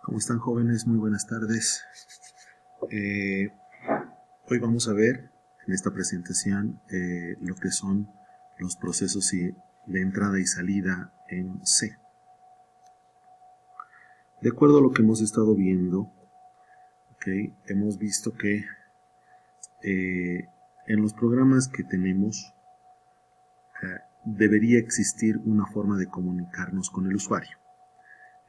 ¿Cómo están, jóvenes? Muy buenas tardes. Hoy vamos a ver en esta presentación lo que son los procesos de entrada y salida en C. De acuerdo a lo que hemos estado viendo, hemos visto que en los programas que tenemos debería existir una forma de comunicarnos con el usuario.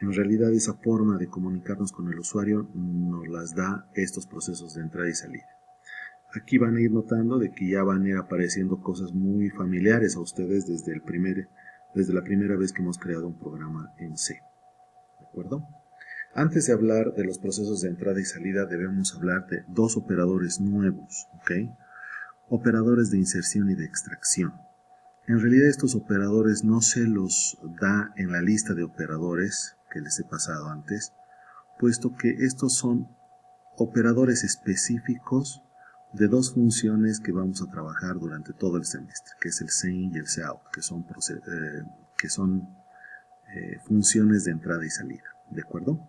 En realidad, esa forma de comunicarnos con el usuario nos las da estos procesos de entrada y salida. Aquí van a ir notando de que ya van a ir apareciendo cosas muy familiares a ustedes desde la primera vez que hemos creado un programa en C. ¿De acuerdo? Antes de hablar de los procesos de entrada y salida, debemos hablar de dos operadores nuevos, operadores de inserción y de extracción. En realidad estos operadores no se los da en la lista de operadores que les he pasado antes, puesto que estos son operadores específicos de dos funciones que vamos a trabajar durante todo el semestre, que es el SEIN y el SEOUT, que son funciones de entrada y salida, ¿de acuerdo?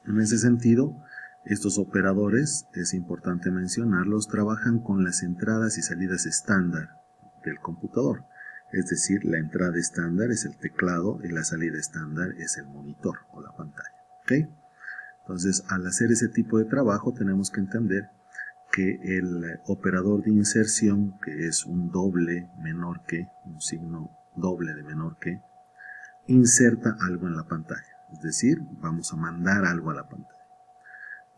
En ese sentido, estos operadores, es importante mencionarlos, trabajan con las entradas y salidas estándar del computador. Es decir, la entrada estándar es el teclado y la salida estándar es el monitor o la pantalla. Entonces, al hacer ese tipo de trabajo, tenemos que entender que el operador de inserción, que es un doble menor que, un signo doble de menor que, inserta algo en la pantalla. Es decir, vamos a mandar algo a la pantalla.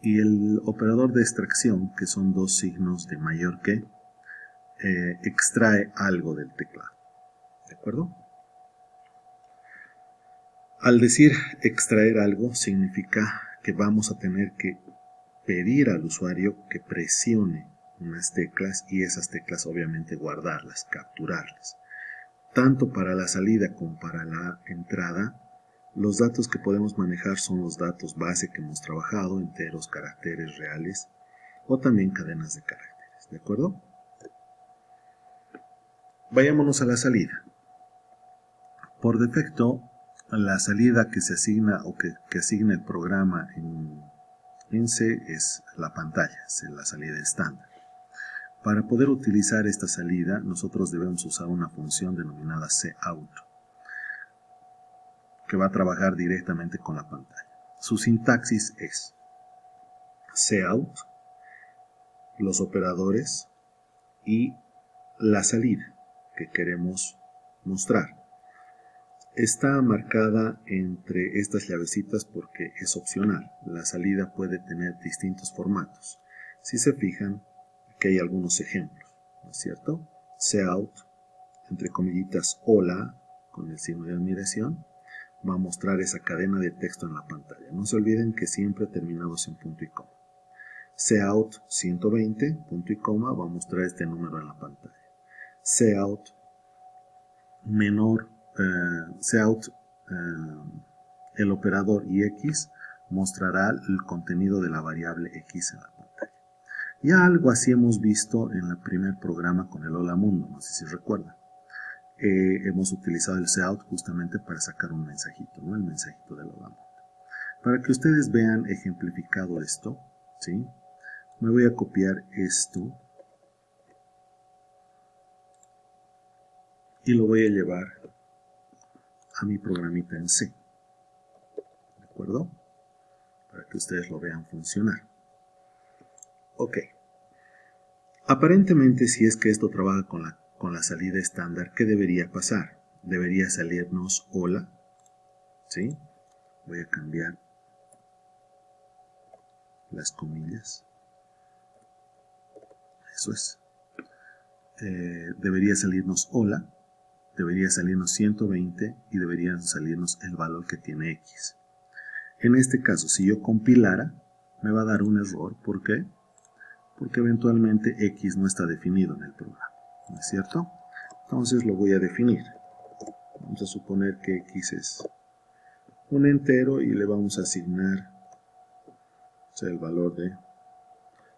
Y el operador de extracción, que son dos signos de mayor que, extrae algo del teclado. ¿De acuerdo? Al decir extraer algo, significa que vamos a tener que pedir al usuario que presione unas teclas y esas teclas obviamente guardarlas, capturarlas. Tanto para la salida como para la entrada, los datos que podemos manejar son los datos base que hemos trabajado, enteros, caracteres reales o también cadenas de caracteres. ¿De acuerdo? Vayámonos a la salida. Por defecto, la salida que se asigna o que asigna el programa en C es la pantalla, es la salida estándar. Para poder utilizar esta salida, nosotros debemos usar una función denominada COUT, que va a trabajar directamente con la pantalla. Su sintaxis es COUT, los operadores y la salida que queremos mostrar. Está marcada entre estas llavecitas porque es opcional. La salida puede tener distintos formatos. Si se fijan, aquí hay algunos ejemplos, ¿no es cierto? COUT, entre comillitas, hola, con el signo de admiración, va a mostrar esa cadena de texto en la pantalla. No se olviden que siempre terminados en punto y coma. COUT 120, punto y coma, va a mostrar este número en la pantalla. COUT menor, el operador y X mostrará el contenido de la variable X en la pantalla. Ya algo así hemos visto en el primer programa con el Hola Mundo, no sé si recuerdan. Hemos utilizado el COUT justamente para sacar un mensajito, ¿no? El mensajito del Hola Mundo. Para que ustedes vean ejemplificado esto, ¿sí? Me voy a copiar esto y lo voy a llevar a mi programita en C. ¿De acuerdo? Para que ustedes lo vean funcionar. Ok. Aparentemente, si es que esto trabaja con la salida estándar, ¿qué debería pasar? Debería salirnos hola. ¿Sí? Voy a cambiar las comillas. Eso es. Debería salirnos hola. Debería salirnos 120 y debería salirnos el valor que tiene X. En este caso, si yo compilara, me va a dar un error. ¿Por qué? Porque eventualmente X no está definido en el programa, ¿no es cierto? Entonces lo voy a definir. Vamos a suponer que X es un entero y le vamos a asignar, o sea, el valor de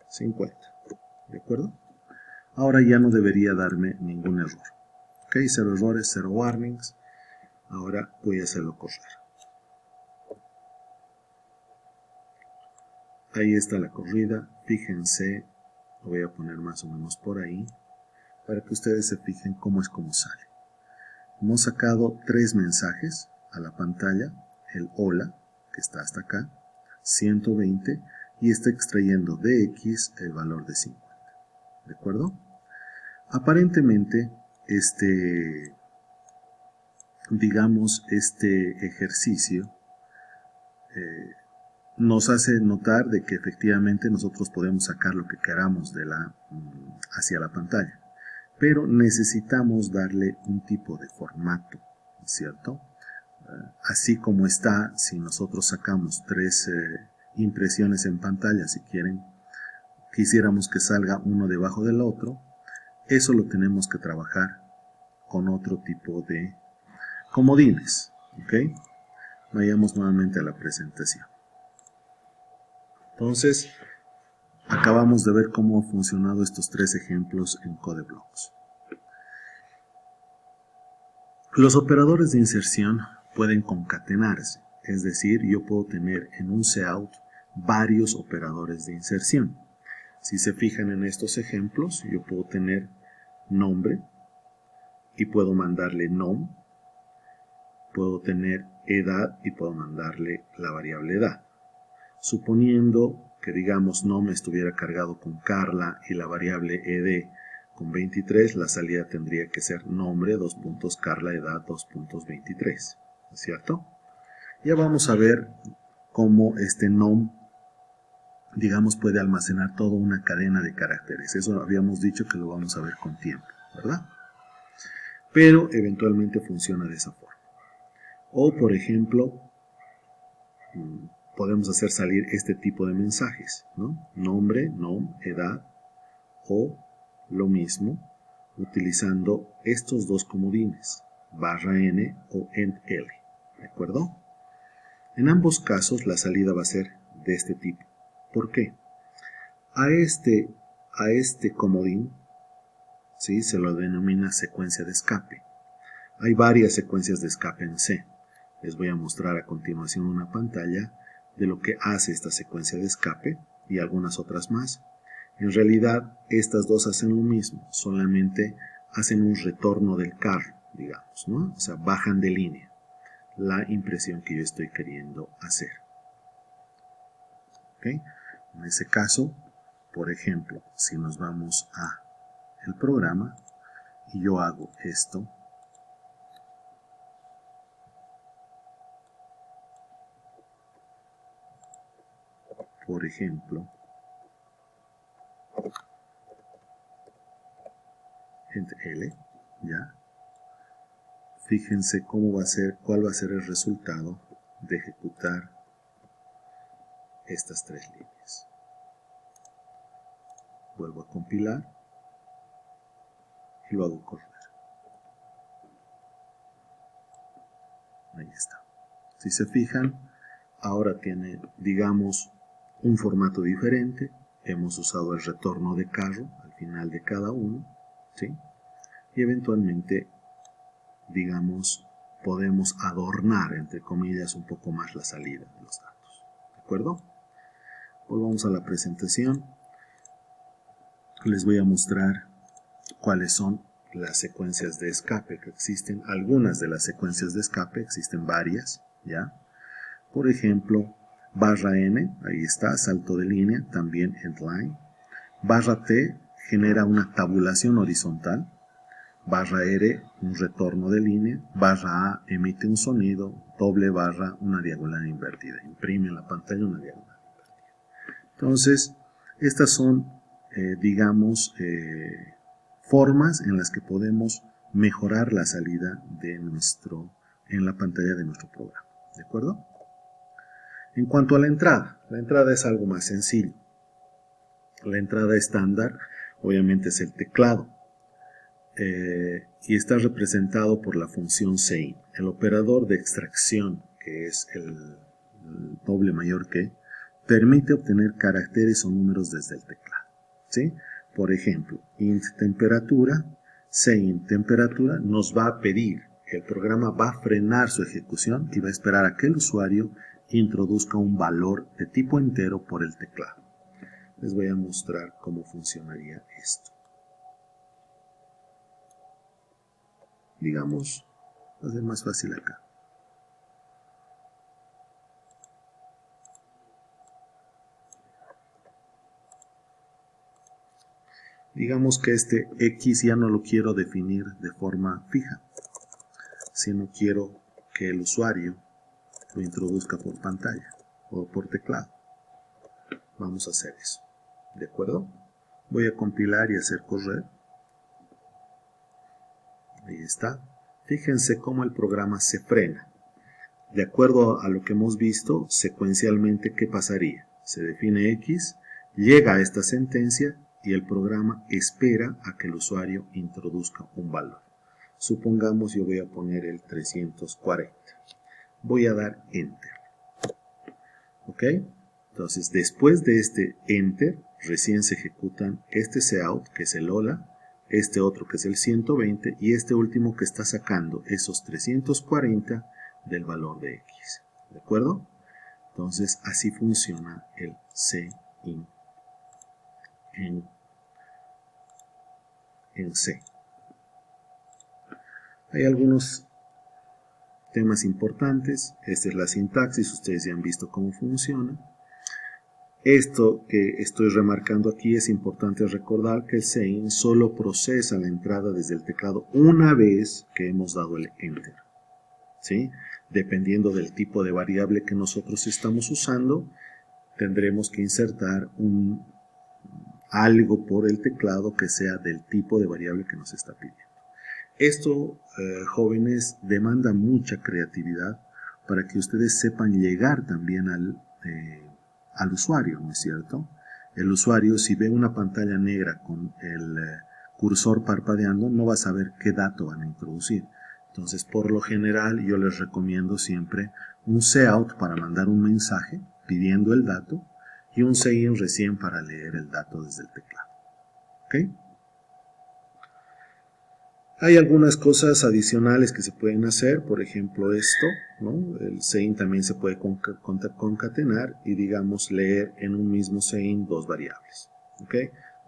50. ¿De acuerdo? Ahora ya no debería darme ningún error. Ok, 0 errores, 0 warnings. Ahora voy a hacerlo correr. Ahí está la corrida. Fíjense, lo voy a poner más o menos por ahí, para que ustedes se fijen cómo es como sale. Hemos sacado 3 mensajes a la pantalla. El hola, que está hasta acá, 120, y está extrayendo de X el valor de 50. ¿De acuerdo? Aparentemente, digamos, este ejercicio nos hace notar de que efectivamente nosotros podemos sacar lo que queramos hacia la pantalla, pero necesitamos darle un tipo de formato, ¿cierto? Así como está, si nosotros sacamos 3 impresiones en pantalla, si quisiéramos que salga uno debajo del otro, eso lo tenemos que trabajar con otro tipo de comodines, ¿ok? Vayamos nuevamente a la presentación. Entonces, acabamos de ver cómo han funcionado estos 3 ejemplos en CodeBlocks. Los operadores de inserción pueden concatenarse, es decir, yo puedo tener en un cout varios operadores de inserción. Si se fijan en estos ejemplos, yo puedo tener nombre y puedo mandarle nom, puedo tener edad y puedo mandarle la variable edad. Suponiendo que, digamos, nom estuviera cargado con Carla y la variable ed con 23, la salida tendría que ser nombre, Carla, edad, 23, ¿cierto? Ya vamos a ver cómo este nom, digamos, puede almacenar toda una cadena de caracteres. Eso habíamos dicho que lo vamos a ver con tiempo, ¿verdad? Pero eventualmente funciona de esa forma. O, por ejemplo, podemos hacer salir este tipo de mensajes, ¿no? Nombre, nom, edad, o lo mismo utilizando estos 2 comodines, /n o /l, ¿de acuerdo? En ambos casos la salida va a ser de este tipo. ¿Por qué? A este comodín, ¿sí?, se lo denomina secuencia de escape. Hay varias secuencias de escape en C. Les voy a mostrar a continuación una pantalla de lo que hace esta secuencia de escape y algunas otras más. En realidad, estas 2 hacen lo mismo, solamente hacen un retorno del carro, digamos, ¿no? O sea, bajan de línea la impresión que yo estoy queriendo hacer. ¿Ok? En ese caso, por ejemplo, si nos vamos a el programa y yo hago esto, por ejemplo, L, ¿ya? Fíjense cuál va a ser el resultado de ejecutar estas 3 líneas. Vuelvo a compilar y lo hago correr. Ahí está. Si se fijan, ahora tiene, digamos, un formato diferente. Hemos usado el retorno de carro al final de cada uno, ¿sí? Y eventualmente, digamos, podemos adornar, entre comillas, un poco más la salida de los datos. ¿De acuerdo? Volvamos a la presentación. Les voy a mostrar cuáles son las secuencias de escape que existen. Algunas de las secuencias de escape, existen varias, ¿ya? Por ejemplo, /n, ahí está, salto de línea, también endline. /t genera una tabulación horizontal. /r, un retorno de línea. /a emite un sonido. Doble barra, una diagonal invertida. Imprime en la pantalla una diagonal invertida. Entonces, estas son, digamos, formas en las que podemos mejorar la salida en la pantalla de nuestro programa. ¿De acuerdo? En cuanto a la entrada es algo más sencillo. La entrada estándar, obviamente, es el teclado. Y está representado por la función sein. El operador de extracción, que es el doble mayor que, permite obtener caracteres o números desde el teclado, ¿sí? Por ejemplo, int temperatura, sein temperatura, nos va a pedir, el programa va a frenar su ejecución y va a esperar a que el usuario introduzca un valor de tipo entero por el teclado. Les voy a mostrar cómo funcionaría esto. Digamos, va a ser más fácil acá. Digamos que este X ya no lo quiero definir de forma fija, sino quiero que el usuario lo introduzca por pantalla o por teclado. Vamos a hacer eso. ¿De acuerdo? Voy a compilar y hacer correr. Ahí está. Fíjense cómo el programa se frena. De acuerdo a lo que hemos visto, secuencialmente, ¿qué pasaría? Se define X, llega a esta sentencia y el programa espera a que el usuario introduzca un valor. Supongamos yo voy a poner el 340. Voy a dar Enter. ¿Ok? Entonces, después de este Enter, recién se ejecutan este cout, que es el hola, este otro que es el 120 y este último que está sacando esos 340 del valor de X. ¿De acuerdo? Entonces, así funciona el CIN en C. Hay algunos temas importantes. Esta es la sintaxis, ustedes ya han visto cómo funciona. Esto que estoy remarcando aquí es importante recordar que el CIN solo procesa la entrada desde el teclado una vez que hemos dado el Enter. ¿Sí? Dependiendo del tipo de variable que nosotros estamos usando, tendremos que insertar algo por el teclado que sea del tipo de variable que nos está pidiendo. Esto, jóvenes, demanda mucha creatividad para que ustedes sepan llegar también al usuario, ¿no es cierto? El usuario, si ve una pantalla negra con el cursor parpadeando, no va a saber qué dato van a introducir. Entonces, por lo general, yo les recomiendo siempre un cout para mandar un mensaje pidiendo el dato y un CIN recién para leer el dato desde el teclado. ¿Ok? Hay algunas cosas adicionales que se pueden hacer, por ejemplo esto, ¿no? El CIN también se puede concatenar y, digamos, leer en un mismo CIN dos variables. ¿Ok?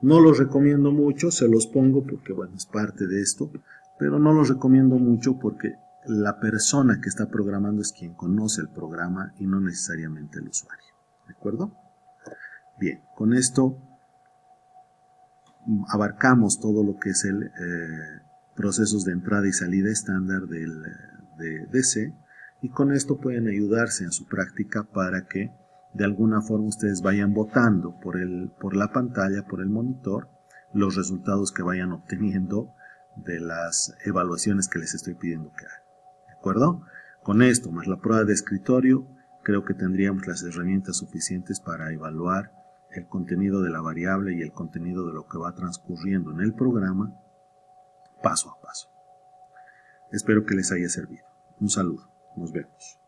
No los recomiendo mucho, se los pongo porque, bueno, es parte de esto, pero no los recomiendo mucho porque la persona que está programando es quien conoce el programa y no necesariamente el usuario. ¿De acuerdo? Bien, con esto abarcamos todo lo que es el procesos de entrada y salida estándar de C, y con esto pueden ayudarse en su práctica para que de alguna forma ustedes vayan votando por la pantalla, por el monitor, los resultados que vayan obteniendo de las evaluaciones que les estoy pidiendo que hagan. ¿De acuerdo? Con esto, más la prueba de escritorio, creo que tendríamos las herramientas suficientes para evaluar el contenido de la variable y el contenido de lo que va transcurriendo en el programa paso a paso. Espero que les haya servido. Un saludo. Nos vemos.